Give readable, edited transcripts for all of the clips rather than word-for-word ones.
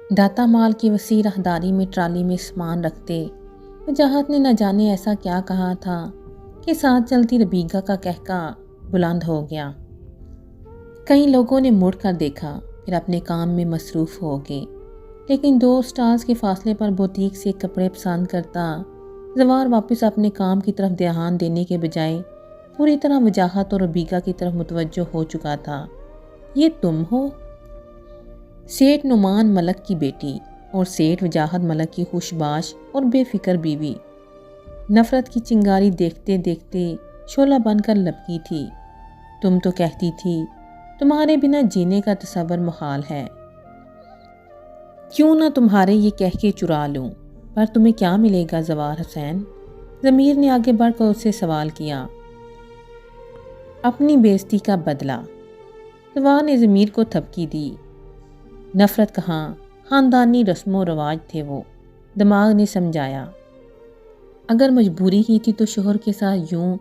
داتا مال کی وسیع راہداری میں ٹرالی میں سامان رکھتے وجاہت نے نہ جانے ایسا کیا کہا تھا کہ ساتھ چلتی ربیکہ کا قہقہ بلند ہو گیا۔ کئی لوگوں نے مڑ کر دیکھا، پھر اپنے کام میں مصروف ہو گئے، لیکن دو سٹالز کے فاصلے پر بوتیک سے کپڑے پسند کرتا زوار واپس اپنے کام کی طرف دھیان دینے کے بجائے پوری طرح وجاہت اور ربیکہ کی طرف متوجہ ہو چکا تھا۔ یہ تم ہو؟ سیٹھ نعمان ملک کی بیٹی اور سیٹھ وجاہت ملک کی خوشباش اور بے فکر بیوی نفرت کی چنگاری دیکھتے دیکھتے شعلہ بن کر لپکی تھی۔ تم تو کہتی تھی تمہارے بنا جینے کا تصور محال ہے، کیوں نہ تمہارے یہ کہہ کے چرا لوں، پر تمہیں کیا ملے گا زوار حسین؟ ضمیر نے آگے بڑھ کر اس سے سوال کیا۔ اپنی بے عزتی کا بدلہ۔ زوار نے ضمیر کو تھپکی دی۔ نفرت کہاں، خاندانی رسم و رواج تھے وہ، دماغ نے سمجھایا۔ اگر مجبوری کی تھی تو شوہر کے ساتھ یوں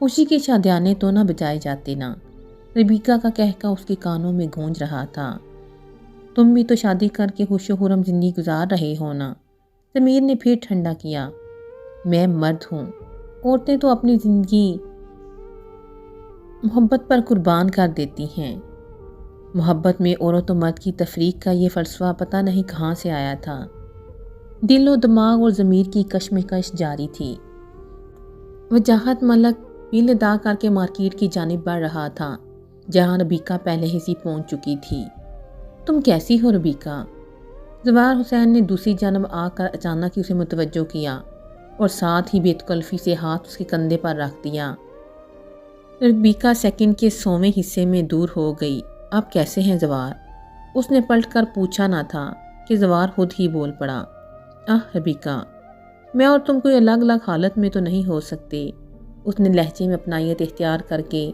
خوشی کے شادیانے تو نہ بجائے جاتے نا۔ ربیکہ کا قہقہ اس کے کانوں میں گونج رہا تھا۔ تم بھی تو شادی کر کے خوش و خرم زندگی گزار رہے ہو نا۔ ضمیر نے پھر ٹھنڈا کیا۔ میں مرد ہوں، عورتیں تو اپنی زندگی محبت پر قربان کر دیتی ہیں۔ محبت میں عورت و مرد کی تفریق کا یہ فلسفہ پتہ نہیں کہاں سے آیا تھا۔ دل و دماغ اور ضمیر کی کشمکش جاری تھی۔ وجاہت ملک بل ادا کر کے مارکیٹ کی جانب بڑھ رہا تھا، جہاں ربیکہ پہلے ہی سی پہنچ چکی تھی۔ تم کیسی ہو ربیکہ؟ زوار حسین نے دوسری جانب آ کر اچانک ہی اسے متوجہ کیا اور ساتھ ہی بے تکلفی سے ہاتھ اس کے کندھے پر رکھ دیا۔ ربیکہ سیکنڈ کے 100ویں حصے میں دور ہو گئی۔ اب کیسے ہیں زوار؟ اس نے پلٹ کر پوچھا نہ تھا کہ زوار خود ہی بول پڑا۔ ربیکہ، میں اور تم کوئی الگ الگ حالت میں تو نہیں ہو سکتے۔ اس نے لہجے میں اپنائیت اختیار کر کے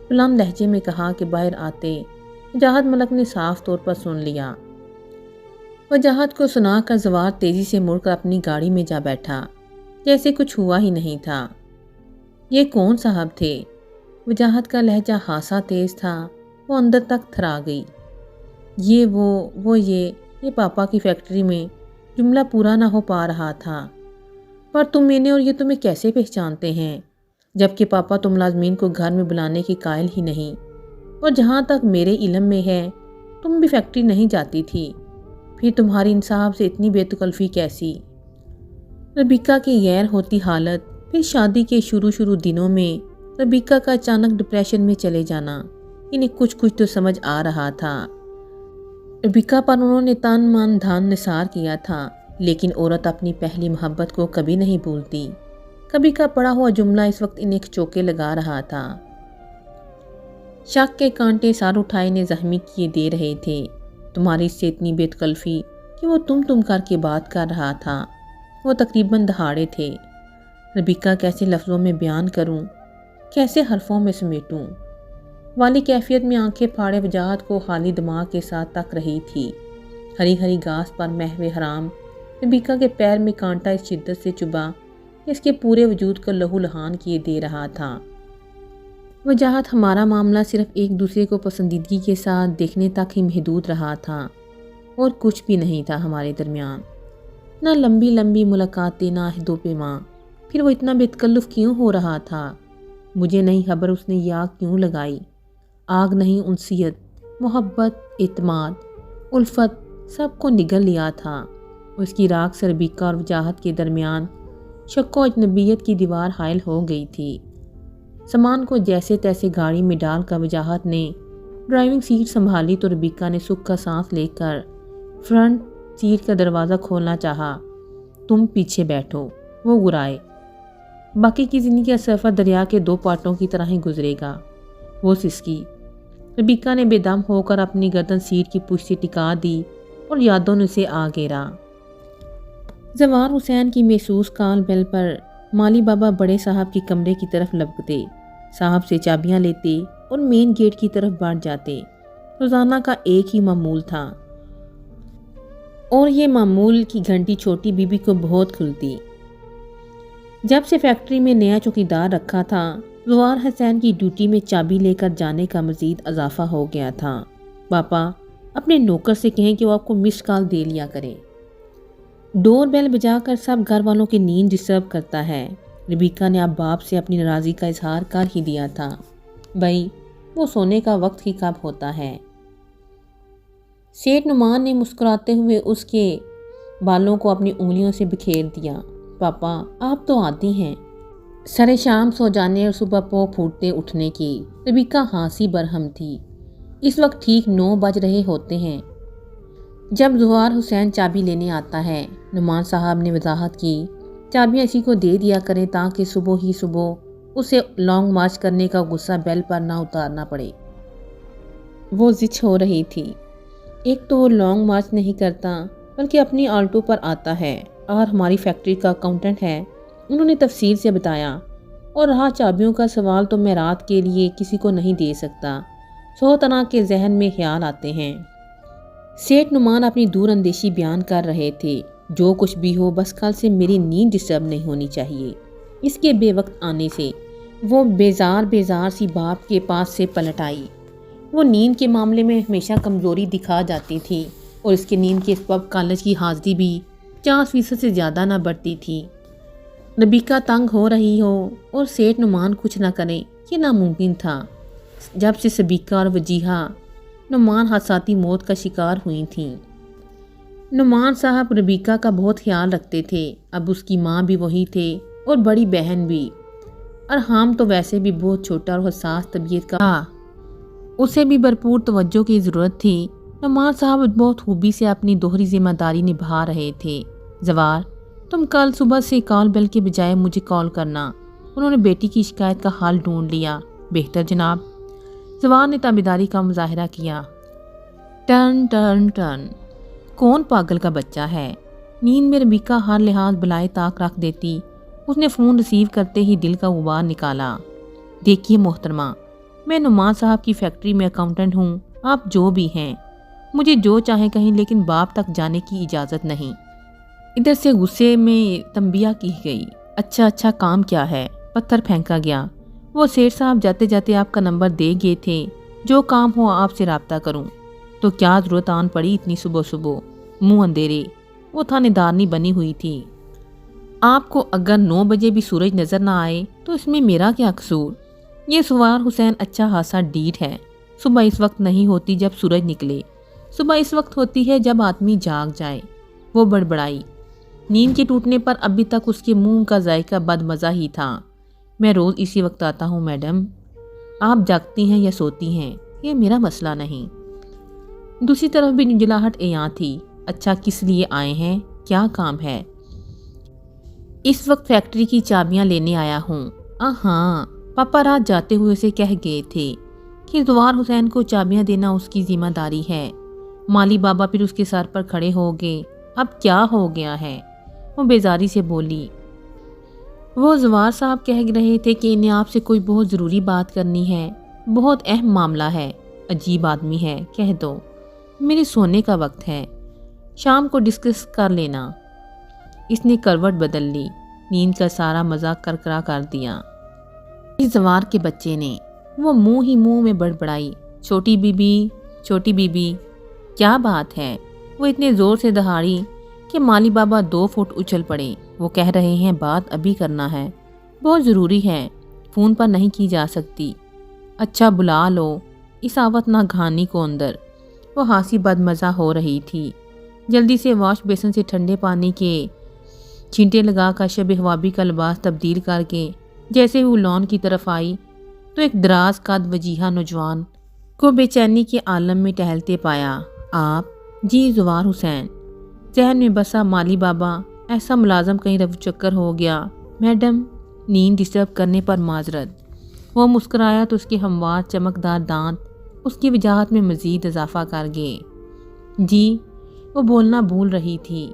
بلند لہجے میں کہا کہ باہر آتے وجاہت ملک نے صاف طور پر سن لیا۔ وجاہت کو سنا کر زوار تیزی سے مڑ کر اپنی گاڑی میں جا بیٹھا، جیسے کچھ ہوا ہی نہیں تھا۔ یہ کون صاحب تھے؟ وجاہت کا لہجہ خاصا تیز تھا، وہ اندر تک تھرا گئی۔ یہ پاپا کی فیکٹری میں جملہ پورا نہ ہو پا رہا تھا۔ پر تم میں نے اور یہ تمہیں کیسے پہچانتے ہیں، جبکہ پاپا تم ملازمین کو گھر میں بلانے کے قائل ہی نہیں، اور جہاں تک میرے علم میں ہے تم بھی فیکٹری نہیں جاتی تھی، پھر تمہاری ان صاحب سے اتنی بے تکلفی کیسی؟ ربیکہ کی غیر ہوتی حالت، پھر شادی کے شروع دنوں میں ربیکہ کا اچانک ڈپریشن میں چلے جانا، انہیں کچھ تو سمجھ آ رہا تھا۔ ربیکہ پر انہوں نے تن من دھن نثار کیا تھا، لیکن عورت اپنی پہلی محبت کو کبھی نہیں بھولتی۔ کبھی کا پڑا ہوا جملہ اس وقت انہیں چوکے لگا رہا تھا۔ شک کے کانٹے سر اٹھائے نے زخمی کیے دے رہے تھے۔ تمہاری اس سے اتنی بے تکلفی کہ وہ تم کر کے بات کر رہا تھا، وہ تقریباً دہاڑے تھے۔ ربیکہ کیسے لفظوں میں بیان کروں، کیسے حرفوں میں سمیٹوں؟ والی کیفیت میں آنکھیں پھاڑے وجاہت کو خالی دماغ کے ساتھ تک رہی تھی۔ ہری ہری گھاس پر محو حرام ربیکہ کے پیر میں کانٹا اس شدت سے چبھا کہ اس کے پورے وجود کو لہو لہان کیے دے رہا تھا۔ وجاہت، ہمارا معاملہ صرف ایک دوسرے کو پسندیدگی کے ساتھ دیکھنے تک ہی محدود رہا تھا، اور کچھ بھی نہیں تھا ہمارے درمیان، نہ لمبی ملاقاتیں، نہ عہد و پیمان۔ پھر وہ اتنا بے تکلف کیوں ہو رہا تھا؟ مجھے نہیں خبر اس نے یہ آگ کیوں لگائی۔ آگ نہیں، انسیت، محبت، اعتماد، الفت سب کو نگل لیا تھا۔ اس کی راکھ سے ربیکہ اور وجاہت کے درمیان شک و اجنبیت کی دیوار حائل ہو گئی تھی۔ سامان کو جیسے تیسے گاڑی میں ڈال کر وجاہت نے ڈرائیونگ سیٹ سنبھالی تو ربیکہ نے سکھ کا سانس لے کر فرنٹ سیٹ کا دروازہ کھولنا چاہا۔ تم پیچھے بیٹھو، وہ گرائے۔ باقی کی زندگی کا سفر دریا کے 2 پارٹوں کی طرح ہی گزرے گا، وہ سسکی۔ ربیکہ نے بے دم ہو کر اپنی گردن سیٹ کی پشت سے ٹکا دی اور یادوں نے اسے آ گھیرا۔ زوار حسین کی محسوس کال بیل پر مالی بابا بڑے صاحب کے کمرے کی طرف لپکتے، صاحب سے چابیاں لیتے اور مین گیٹ کی طرف بڑھ جاتے۔ روزانہ کا ایک ہی معمول تھا، اور یہ معمول کی گھنٹی چھوٹی بی بی کو بہت کھلتی۔ جب سے فیکٹری میں نیا چوکیدار رکھا تھا، زوار حسین کی ڈیوٹی میں چابی لے کر جانے کا مزید اضافہ ہو گیا تھا۔ پاپا اپنے نوکر سے کہیں کہ وہ آپ کو مس کال دے لیا کرے۔ ڈور بیل بجا کر سب گھر والوں کی نیند ڈسٹرب کرتا ہے۔ ربیکا نے اب باپ سے اپنی ناراضی کا اظہار کر ہی دیا تھا۔ بھائی وہ سونے کا وقت ہی کب ہوتا ہے؟ سیٹھ نعمان نے مسکراتے ہوئے اس کے بالوں کو اپنی انگلیوں سے بکھیر دیا۔ پاپا آپ تو آتی ہیں سرے شام سو جانے اور صبح پو پھوٹتے اٹھنے کی۔ ربیکا ہنسی برہم تھی۔ اس وقت ٹھیک 9 بج رہے ہوتے ہیں جب زوار حسین چابی لینے آتا ہے۔ نعمان صاحب نے وضاحت کی، چابیاں اسی کو دے دیا کریں تاکہ صبح ہی صبح اسے لانگ مارچ کرنے کا غصہ بیل پر نہ اتارنا پڑے۔ وہ ضد ہو رہی تھی۔ ایک تو وہ لانگ مارچ نہیں کرتا بلکہ اپنی آلٹو پر آتا ہے اور ہماری فیکٹری کا اکاؤنٹنٹ ہے، انہوں نے تفصیل سے بتایا۔ اور رہا چابیوں کا سوال تو میں رات کے لیے کسی کو نہیں دے سکتا، 100 طرح کے ذہن میں خیال آتے ہیں۔ سیٹھ نعمان اپنی دور اندیشی بیان کر رہے تھے۔ جو کچھ بھی ہو بس کل سے میری نیند ڈسٹرب نہیں ہونی چاہیے۔ اس کے بے وقت آنے سے وہ بیزار سی باپ کے پاس سے پلٹ آئی۔ وہ نیند کے معاملے میں ہمیشہ کمزوری دکھا جاتی تھی اور اس کی نیند کے سبب کالج کی حاضری بھی 50% سے زیادہ نہ بڑھتی تھی۔ ربیکا تنگ ہو رہی ہو اور سیٹھ نعمان کچھ نہ کریں یہ ناممکن تھا۔ جب سے سبیکہ اور وجیہہ نعمان حادثاتی موت کا شکار ہوئی تھیں۔ نعمان صاحب ربیکا کا بہت خیال رکھتے تھے۔ اب اس کی ماں بھی وہی تھے اور بڑی بہن بھی۔ ارحام تو ویسے بھی بہت چھوٹا اور حساس طبیعت کا تھا، اسے بھی بھرپور توجہ کی ضرورت تھی۔ نعمان صاحب بہت خوبی سے اپنی دوہری ذمہ داری نبھا رہے تھے۔ زوار تم کل صبح سے کال بیل کے بجائے مجھے کال کرنا۔ انہوں نے بیٹی کی شکایت کا حل ڈھونڈ لیا۔ بہتر جناب۔ زوار نے تابعداری کا مظاہرہ کیا۔ Turn turn turn. کون پاگل کا بچہ ہے؟ نیند میں ربیکا ہر لحاظ بلائے طاق رکھ دیتی۔ اس نے فون ریسیو کرتے ہی دل کا غبار نکالا۔ دیکھیے محترمہ، میں نعمان صاحب کی فیکٹری میں اکاؤنٹنٹ ہوں، آپ جو بھی ہیں مجھے جو چاہیں کہیں لیکن باپ تک جانے کی اجازت نہیں۔ ادھر سے غصے میں تنبیہ کی گئی۔ اچھا کام کیا ہے؟ پتھر پھینکا گیا۔ وہ سیٹھ صاحب جاتے جاتے آپ کا نمبر دے گئے تھے، جو کام ہو آپ سے رابطہ کروں۔ تو کیا ضرورت آن پڑی اتنی صبح؟ منہ اندھیرے۔ وہ تھانے دارنی بنی ہوئی تھی۔ آپ کو اگر 9 بجے بھی سورج نظر نہ آئے تو اس میں میرا کیا قصور؟ یہ سوار حسین اچھا خاصا ڈیٹ ہے۔ صبح اس وقت نہیں ہوتی جب سورج نکلے، صبح اس وقت ہوتی ہے جب آدمی جاگ جائے۔ وہ بڑبڑائی۔ نیند کے ٹوٹنے پر ابھی تک اس کے منہ کا ذائقہ بد مزہ ہی تھا۔ میں روز اسی وقت آتا ہوں میڈم، آپ جاگتی ہیں یا سوتی ہیں یہ میرا مسئلہ نہیں۔ دوسری طرف بھی جلاہٹ عیاں تھی۔ اچھا کس لیے آئے ہیں؟ کیا کام ہے؟ اس وقت فیکٹری کی چابیاں لینے آیا ہوں۔ ہاں، پاپا رات جاتے ہوئے اسے کہہ گئے تھے کہ زوار حسین کو چابیاں دینا اس کی ذمہ داری ہے۔ مالی بابا پھر اس کے سر پر کھڑے ہو گئے۔ اب کیا ہو گیا ہے؟ وہ بیزاری سے بولی۔ وہ زوار صاحب کہہ رہے تھے کہ انہیں آپ سے کوئی بہت ضروری بات کرنی ہے، بہت اہم معاملہ ہے۔ عجیب آدمی ہے، کہہ دو میرے سونے کا وقت ہے، شام کو ڈسکس کر لینا۔ اس نے کروٹ بدل لی، نیند کا سارا مزہ کرکرا کر دیا۔ اس زوار کے بچے نے وہ منہ میں بڑبڑائی۔ چھوٹی بی بی کیا بات ہے؟ وہ اتنے زور سے دہاڑی کہ مالی بابا 2 فٹ اچھل پڑے۔ وہ کہہ رہے ہیں بات ابھی کرنا ہے، بہت ضروری ہے، فون پر نہیں کی جا سکتی۔ اچھا بلا لو اس آوت نہ گھانی کو اندر۔ وہ ہانسی بد مزہ ہو رہی تھی۔ جلدی سے واش بیسن سے ٹھنڈے پانی کے چھینٹے لگا کر شب حوابی کا لباس تبدیل کر کے جیسے وہ لان کی طرف آئی تو ایک دراز قد وجیہہ نوجوان کو بے چینی کے عالم میں ٹہلتے پایا۔ آپ؟ جی زوار حسین۔ ذہن میں بسا مالی بابا، ایسا ملازم کہیں رفو چکر ہو گیا۔ میڈم نیند ڈسٹرب کرنے پر معذرت۔ وہ مسکرایا تو اس کے ہموار چمکدار دانت اس کی وجاہت میں مزید اضافہ کر گئے۔ جی وہ بولنا بھول رہی تھی،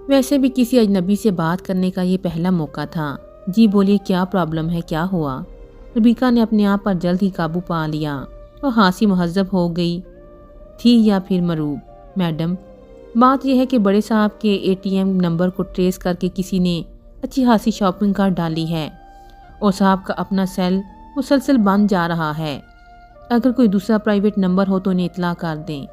ویسے بھی کسی اجنبی سے بات کرنے کا یہ پہلا موقع تھا۔ جی بولیے کیا پرابلم ہے، کیا ہوا؟ ربیکا نے اپنے آپ پر جلد ہی قابو پا لیا۔ وہ ہانسی مہذب ہو گئی تھی یا پھر مروب۔ میڈم بات یہ ہے کہ بڑے صاحب کے ATM نمبر کو ٹریس کر کے کسی نے اچھی خاصی شاپنگ کر ڈالی ہے اور صاحب کا اپنا سیل مسلسل بند جا رہا ہے۔ اگر کوئی دوسرا پرائیویٹ نمبر ہو تو انہیں اطلاع کر دیں۔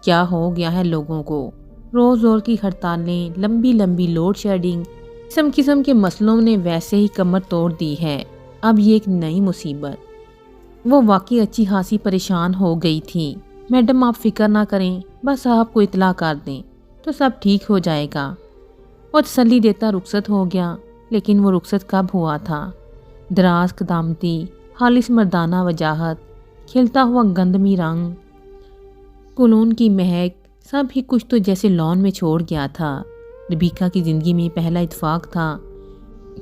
کیا ہو گیا ہے لوگوں کو؟ روز روز کی ہڑتالیں، لمبی لمبی لوڈ شیڈنگ، قسم قسم کے مسئلوں نے ویسے ہی کمر توڑ دی ہے، اب یہ ایک نئی مصیبت۔ وہ واقعی اچھی خاصی پریشان ہو گئی تھی۔ میڈم آپ فکر نہ کریں، بس آپ کو اطلاع کر دیں تو سب ٹھیک ہو جائے گا۔ وہ تسلی دیتا رخصت ہو گیا، لیکن وہ رخصت کب ہوا تھا؟ دراز قدامتی، خالص مردانہ وجاہت، کھلتا ہوا گندمی رنگ، کولون کی مہک، سب ہی کچھ تو جیسے لون میں چھوڑ گیا تھا۔ ربیکا کی زندگی میں پہلا اتفاق تھا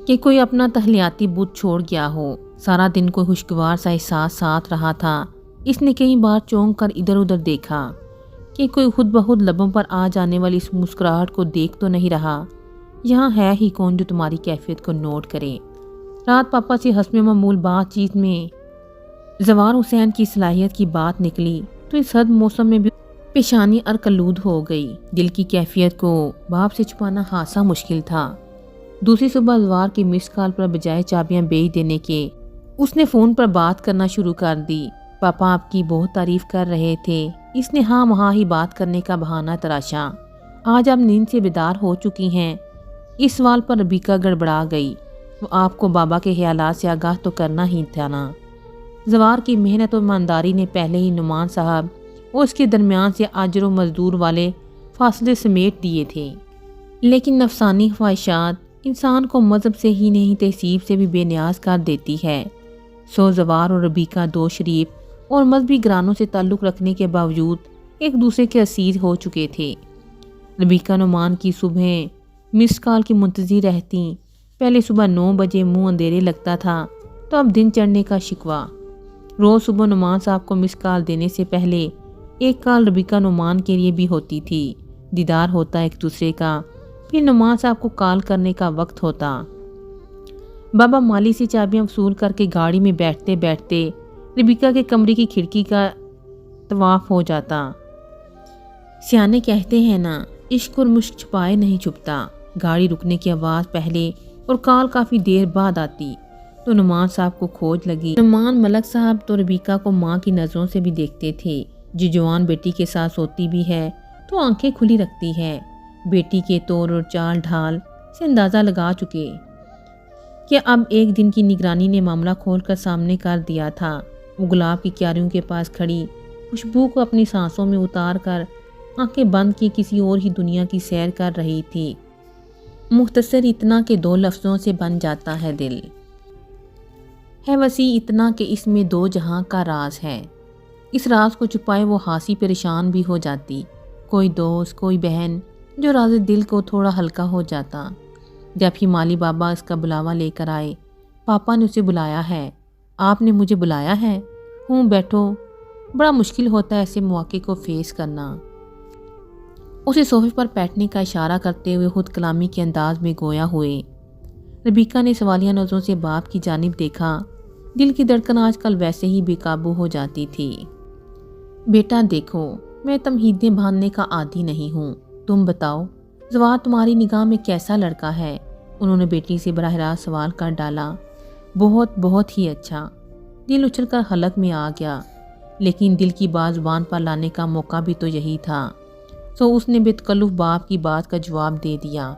کہ کوئی اپنا تخلیاتی بت چھوڑ گیا ہو۔ سارا دن کوئی خوشگوار سا احساس ساتھ رہا تھا۔ اس نے کئی بار چونک کر ادھر ادھر دیکھا کہ کوئی خود بخود لبوں پر آ جانے والی اس مسکراہٹ کو دیکھ تو نہیں رہا۔ یہاں ہے ہی کون جو تمہاری کیفیت کو نوٹ کرے؟ رات پاپا سے حسب معمول بات چیت میں زوار حسین کی صلاحیت کی بات نکلی تو اس سرد موسم میں بھی پیشانی ارکلود ہو گئی۔ دل کی کیفیت کو باپ سے چھپانا خاصا مشکل تھا۔ دوسری صبح زوار کی مس کال پر بجائے چابیاں بیچ دینے کے اس نے فون پر بات کرنا شروع کر دی۔ پاپا آپ کی بہت تعریف کر رہے تھے۔ اس نے ہاں وہاں ہی بات کرنے کا بہانہ تراشا۔ آج آپ نیند سے بیدار ہو چکی ہیں؟ اس سوال پر ربیکا گڑبڑا گئی۔ وہ آپ کو بابا کے خیالات سے آگاہ تو کرنا ہی تھا نا۔ زوار کی محنت اور ایمانداری نے پہلے ہی نعمان صاحب اور اس کے درمیان سے اجر و مزدور والے فاصلے سمیٹ دیے تھے، لیکن نفسانی خواہشات انسان کو مذہب سے ہی نہیں تہذیب سے بھی بے نیاز کر دیتی ہے۔ سو زوار اور ربیکا دو شریف اور مذہبی گھرانوں سے تعلق رکھنے کے باوجود ایک دوسرے کے اسیر ہو چکے تھے۔ ربیکا نعمان کی صبح مس کال کی منتظر رہتی۔ پہلے صبح 9 بجے منہ اندھیرے لگتا تھا تو اب دن چڑھنے کا شکوہ۔ روز صبح نعمان صاحب کو مس کال دینے سے پہلے ایک کال ربیکا نعمان کے لیے بھی ہوتی تھی۔ دیدار ہوتا ایک دوسرے کا، پھر نعمان صاحب کو کال کرنے کا وقت ہوتا۔ بابا مالی سے چابیاں وصول کر کے گاڑی میں بیٹھتے بیٹھتے ربیکا کے کمرے کی کھڑکی کا طواف ہو جاتا۔ سیانے کہتے ہیں نا، عشق اور مشق چھپائے نہیں چھپتا۔ گاڑی رکنے کی آواز پہلے اور کال کافی دیر بعد آتی تو نعمان صاحب کو کھوج لگی۔ نعمان ملک صاحب تو ربیکا کو ماں کی نظروں سے بھی دیکھتے تھے۔ جو جوان بیٹی کے ساتھ سوتی بھی ہے تو آنکھیں کھلی رکھتی ہے۔ بیٹی کے طور اور چال ڈھال سے اندازہ لگا چکے کہ اب ایک دن کی نگرانی نے معاملہ کھول کر سامنے کر دیا تھا۔ وہ گلاب کی کیاریوں کے پاس کھڑی خوشبو کو اپنی سانسوں میں اتار کر آنکھیں بند کی کسی اور ہی دنیا کی سیر کر رہی تھی۔ مختصر اتنا کہ 2 لفظوں سے بن جاتا ہے دل، ہے وسیع اتنا کہ اس میں 2 جہاں کا راز ہے۔ اس راز کو چھپائے وہ خاصی پریشان بھی ہو جاتی۔ کوئی دوست، کوئی بہن جو راز دل کو تھوڑا ہلکا ہو جاتا۔ جب ہی مالی بابا اس کا بلاوا لے کر آئے، پاپا نے اسے بلایا ہے؟ آپ نے مجھے بلایا ہے؟ بیٹھو۔ بڑا مشکل ہوتا ہے ایسے مواقع کو فیس کرنا۔ اسے صوفے پر بیٹھنے کا اشارہ کرتے ہوئے خود کلامی کے انداز میں گویا ہوئے۔ ربیکا نے سوالیہ نظروں سے باپ کی جانب دیکھا۔ دل کی دھڑکن آج کل ویسے ہی بے قابو ہو جاتی تھی۔ بیٹا دیکھو، میں تمہیدیں باندھنے کا عادی نہیں ہوں۔ تم بتاؤ، زوار تمہاری نگاہ میں کیسا لڑکا ہے؟ انہوں نے بیٹی سے براہ راست سوال کر ڈالا۔ بہت بہت ہی اچھا۔ دل اچھل کر حلق میں آ گیا، لیکن دل کی بات زبان پر لانے کا موقع بھی تو یہی تھا۔ سو اس نے بے تکلف باپ کی بات کا جواب دے دیا۔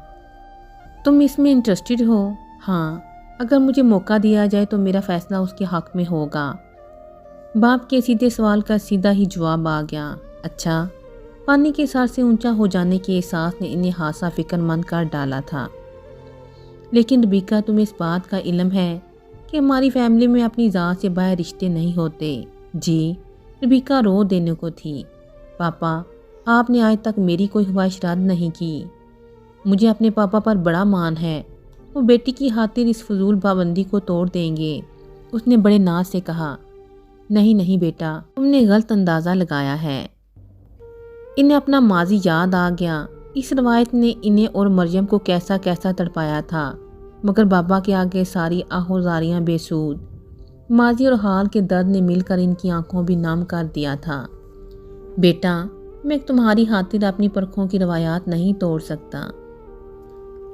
تم اس میں انٹرسٹڈ ہو؟ ہاں، اگر مجھے موقع دیا جائے تو میرا فیصلہ اس کے حق میں ہوگا۔ باپ کے سیدھے سوال کا سیدھا ہی جواب آ گیا۔ اچھا۔ پانی کے سر سے اونچا ہو جانے کے احساس نے انہیں خاصا فکر مند کر ڈالا تھا۔ لیکن ربیکا، تمہیں اس بات کا علم ہے کہ ہماری فیملی میں اپنی ذات سے باہر رشتے نہیں ہوتے؟ جی۔ ربیکا رو دینے کو تھی۔ پاپا، آپ نے آج تک میری کوئی خواہش رد نہیں کی۔ مجھے اپنے پاپا پر بڑا مان ہے، وہ بیٹی کی خاطر اس فضول پابندی کو توڑ دیں گے۔ اس نے بڑے ناز سے کہا۔ نہیں نہیں بیٹا، تم نے غلط اندازہ لگایا ہے۔ انہیں اپنا ماضی یاد آ گیا۔ اس روایت نے انہیں اور مریم کو کیسا کیسا تڑپایا تھا، مگر بابا کے آگے ساری آہوزاریاں بے سود۔ ماضی اور حال کے درد نے مل کر ان کی آنکھوں بھی نم کر دیا تھا۔ بیٹا، میں تمہاری خاطر اپنی پرکھوں کی روایات نہیں توڑ سکتا۔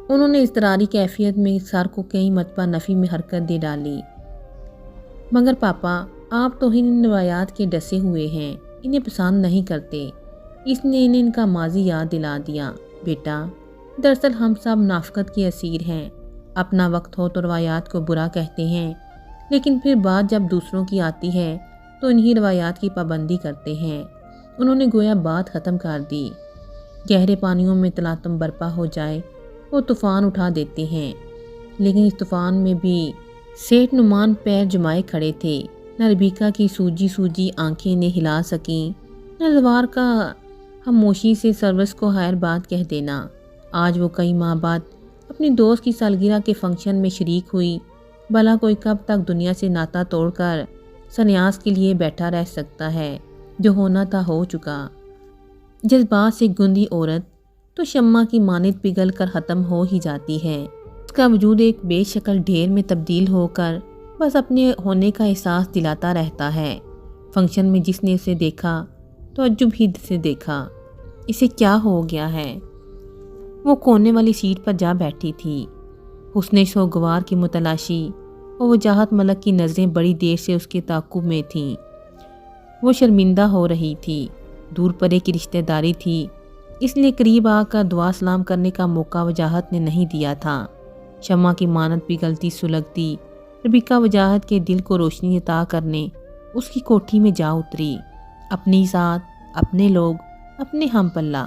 انہوں نے اضطراری کیفیت میں سر کو کئی مرتبہ نفی میں حرکت دے ڈالی۔ مگر پاپا، آپ تو ان روایات کے ڈسے ہوئے ہیں، انہیں پسند نہیں کرتے۔ اس نے انہیں ان کا ماضی یاد دلا دیا۔ بیٹا، دراصل ہم سب نافقت کے اسیر ہیں۔ اپنا وقت ہو تو روایات کو برا کہتے ہیں، لیکن پھر بات جب دوسروں کی آتی ہے تو انہی روایات کی پابندی کرتے ہیں۔ انہوں نے گویا بات ختم کر دی۔ گہرے پانیوں میں تلاطم برپا ہو جائے وہ طوفان اٹھا دیتے ہیں، لیکن اس طوفان میں بھی سیٹھ نعمان پیر جمائے کھڑے تھے۔ نہ ربیکہ کی سوجی آنکھیں نے ہلا سکیں، نہ زوار کا خاموشی سے سروس کو خیر بات کہہ دینا۔ آج وہ کئی ماہ بعد اپنی دوست کی سالگرہ کے فنکشن میں شریک ہوئی۔ بھلا کوئی کب تک دنیا سے ناتا توڑ کر سنیاس کے لیے بیٹھا رہ سکتا ہے؟ جو ہونا تھا ہو چکا۔ جذبات سے گندی عورت تو شمع کی مانند پگھل کر ختم ہو ہی جاتی ہے۔ اس کا وجود ایک بے شکل ڈھیر میں تبدیل ہو کر بس اپنے ہونے کا احساس دلاتا رہتا ہے۔ فنکشن میں جس نے اسے دیکھا تو تعجب ہی سے دیکھا۔ اسے کیا ہو گیا ہے؟ وہ کونے والی سیٹ پر جا بیٹھی تھی۔ حسن سوگوار کی متلاشی اور وجاہت ملک کی نظریں بڑی دیر سے اس کے تعاقب میں تھیں۔ وہ شرمندہ ہو رہی تھی۔ دور پرے کی رشتہ داری تھی، اس لیے قریب آ کر دعا سلام کرنے کا موقع وجاہت نے نہیں دیا تھا۔ شمع کی مانند پگھلتی سلگتی ربیکہ وجاہت کے دل کو روشنی عطا کرنے اس کی کوٹھی میں جا اتری۔ اپنی ذات، اپنے لوگ، اپنے ہم پلہ۔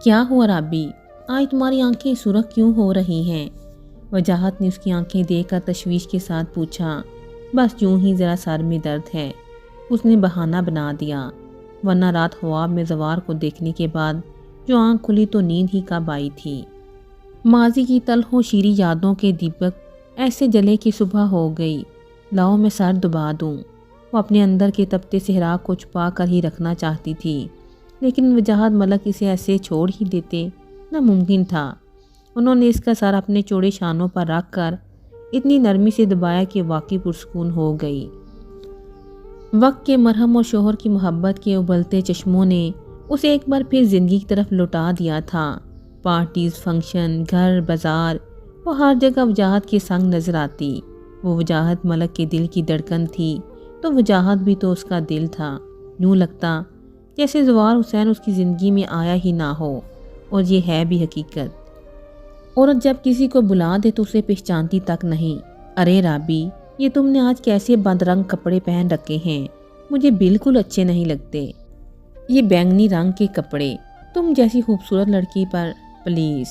کیا ہوا رابی؟ آج تمہاری آنکھیں سرخ کیوں ہو رہی ہیں؟ وجاہت نے اس کی آنکھیں دیکھ کر تشویش کے ساتھ پوچھا۔ بس یوں ہی ذرا سر میں درد ہے، اس نے بہانہ بنا دیا، ورنہ رات خواب میں زوار کو دیکھنے کے بعد جو آنکھ کھلی تو نیند ہی کب آئی تھی۔ ماضی کی تلخ و شیریں یادوں کے دیپک ایسے جلے کہ صبح ہو گئی۔ لاؤ میں سر دبا دوں۔ وہ اپنے اندر کے تپتے صحرا کو چھپا کر ہی رکھنا چاہتی تھی، لیکن وجاہت ملک اسے ایسے چھوڑ ہی دیتے ناممکن تھا۔ انہوں نے اس کا سر اپنے چوڑے شانوں پر رکھ کر اتنی نرمی سے دبایا کہ واقعی پرسکون ہو گئی۔ وقت کے مرہم اور شوہر کی محبت کے ابلتے چشموں نے اسے ایک بار پھر زندگی کی طرف لوٹا دیا تھا۔ پارٹیز، فنکشن، گھر، بازار، وہ ہر جگہ وجاہت کے سنگ نظر آتی۔ وہ وجاہت ملک کے دل کی دھڑکن تھی تو وجاہت بھی تو اس کا دل تھا۔ یوں لگتا جیسے زوار حسین اس کی زندگی میں آیا ہی نہ ہو، اور یہ ہے بھی حقیقت۔ عورت جب کسی کو بلا دے تو اسے پہچانتی تک نہیں۔ ارے رابی، یہ تم نے آج کیسے بند رنگ کپڑے پہن رکھے ہیں؟ مجھے بالکل اچھے نہیں لگتے یہ بینگنی رنگ کے کپڑے تم جیسی خوبصورت لڑکی پر، پلیز۔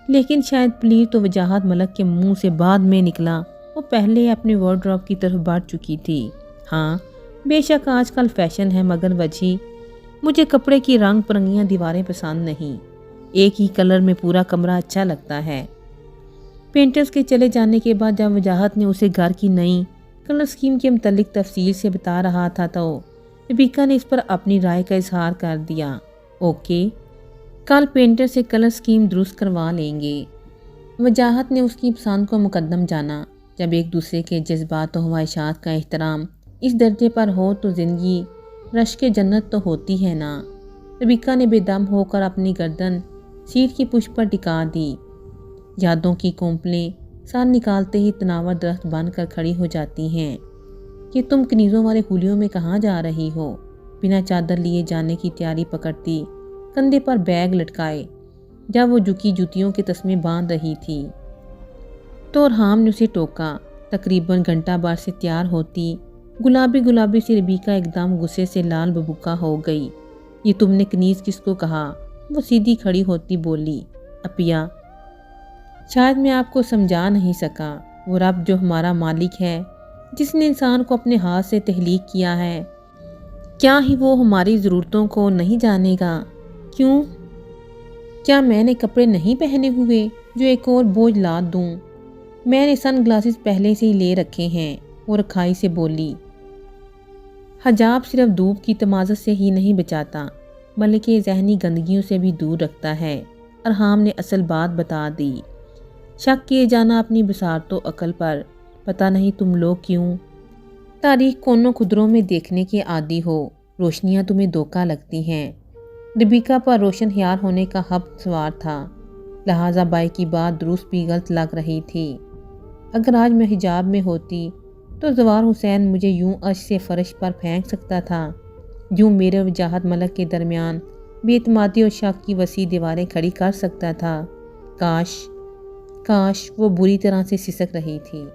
لیکن شاید پلیز تو وجاہت ملک کے منہ سے بعد میں نکلا۔ وہ پہلے اپنے وارڈروب کی طرف بڑھ چکی تھی۔ ہاں بے شک آج کل فیشن ہے، مگر وجہ مجھے کپڑے کی رنگ پرنگیاں دیواریں پسند نہیں۔ ایک ہی کلر میں پورا کمرہ اچھا لگتا ہے۔ پینٹرز کے چلے جانے کے بعد جب وجاہت نے اسے گھر کی نئی کلر سکیم کے متعلق تفصیل سے بتا رہا تھا تو ربیکہ نے اس پر اپنی رائے کا اظہار کر دیا۔ اوکے، کل پینٹر سے کلر سکیم درست کروا لیں گے۔ وجاہت نے اس کی پسند کو مقدم جانا۔ جب ایک دوسرے کے جذبات و خواہشات کا احترام اس درجے پر ہو تو زندگی رشک جنت تو ہوتی ہے نا۔ ربیکہ نے بے دم ہو کر اپنی گردن سیٹ کی پشت پر ٹکا دی۔ یادوں کی کونپلیں سر نکالتے ہی تناور درخت بن کر کھڑی ہو جاتی ہیں کہ تم کنیزوں والے ہولیوں میں کہاں جا رہی ہو؟ بنا چادر لیے جانے کی تیاری پکڑتی، کندھے پر بیگ لٹکائے جب وہ جھکی جوتیوں کے تسمے باندھ رہی تھی تو ارحام نے اسے ٹوکا۔ تقریباً گھنٹہ بھر سے تیار ہوتی گلابی سی ربیکہ ایک دم غصے سے لال ببوکا ہو گئی۔ یہ تم نے کنیز کس کو کہا؟ وہ سیدھی کھڑی ہوتی بولی۔ اپیا، شاید میں آپ کو سمجھا نہیں سکا۔ وہ رب جو ہمارا مالک ہے، جس نے انسان کو اپنے ہاتھ سے تخلیق کیا ہے، کیا ہی وہ ہماری ضرورتوں کو نہیں جانے گا؟ کیوں؟ کیا میں نے کپڑے نہیں پہنے ہوئے جو ایک اور بوجھ لاد دوں؟ میں نے سن گلاسز پہلے سے ہی لے رکھے ہیں۔ وہ رکھائی سے بولی۔ حجاب صرف دھوپ کی تمازت سے ہی نہیں بچاتا، بلکہ ذہنی گندگیوں سے بھی دور رکھتا ہے۔ ارحام نے اصل بات بتا دی۔ شک کیے جانا اپنی بصارت و عقل پر۔ پتہ نہیں تم لوگ کیوں تاریخ کونوں خدروں میں دیکھنے کے عادی ہو۔ روشنیاں تمہیں دھوکہ لگتی ہیں۔ ربیکہ پر روشن خیال ہونے کا حب سوار تھا، لہٰذا بائی کی بات درست بھی غلط لگ رہی تھی۔ اگر آج میں حجاب میں ہوتی تو زوار حسین مجھے یوں عرش سے فرش پر پھینک سکتا تھا یوں میرے اور جاہد ملک کے درمیان بے اعتمادی اور شک کی وسیع دیواریں کھڑی کر سکتا تھا۔ کاش وہ بری طرح سے سسک رہی تھی۔